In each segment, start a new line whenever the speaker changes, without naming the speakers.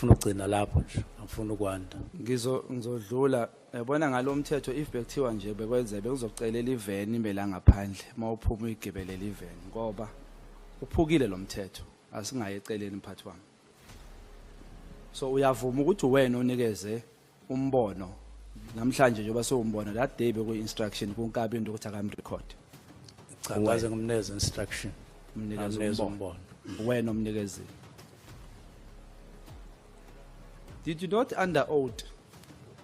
ngifuna ugcina lapho nje ngifuna ukwanda
ngizodlula yabona ngalomthetho if bekuthiwa nje bekwenze bekuzocelela iveni imbela ngaphandle mawuphuma uyigebelela iveni ngoba uphukile lo mthetho asingaye eceleni mphathi wami so uyavuma ukuthi wena onikeze umbono namhlanje njengoba sewumbona that day beku instruction kunkabi into ukuthi akamrecord
cha ngaze ngimneze instruction
umnikeze umbono wena omnikeze. Did you not under oath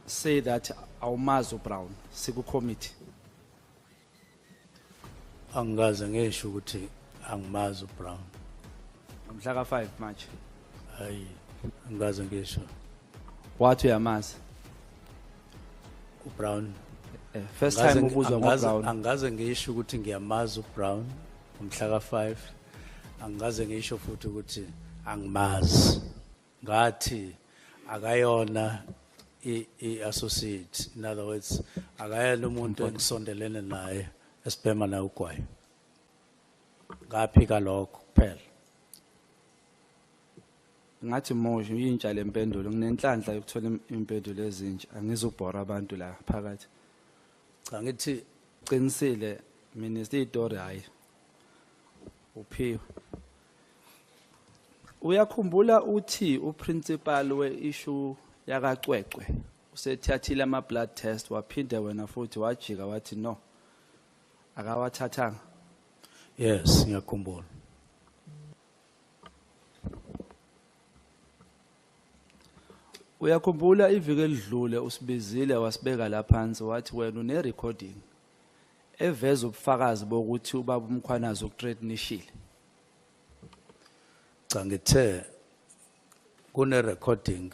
say that awumazi Brown siku committee?
Angaze ngisho ukuthi angimazi uBrown.
Mhla ka 5 March.
Hayi, angaze ngisho.
Wathi uyamazi
uBrown.
First time ubuzwa ngoBrown.
Angaze ngisho ukuthi ngiyamazi uBrown mhla ka 5. Angaze ngisho futhi ukuthi angimazi. Ngathi akayona i-associate, in other words akayena umuntu engisondelene naye esibhema na ugwayi ngaphika lokho kuphela.
Ngathi Moshi uyintsha lempendulo nginenhlanhla yokuthola impendulo ezintsha angizubhora abantu la phakathi.
Cha ngithi
Qinisile minister iDori hayi uphiwe. Uyakhumbula uthi uprincipal we-issue yakacwecwe usethathile ama blood test waphinde wena futhi wajika wathi no akawathathanga?
Yes, ngiyakhumbula.
Uyakhumbula iviki elidlule usibizile wasibeka la phansi wathi wena une recording eveza ubufakazi bokuthi ubaba uMkhwanazi ukuthreatenishile?
Cha ngithe kune recording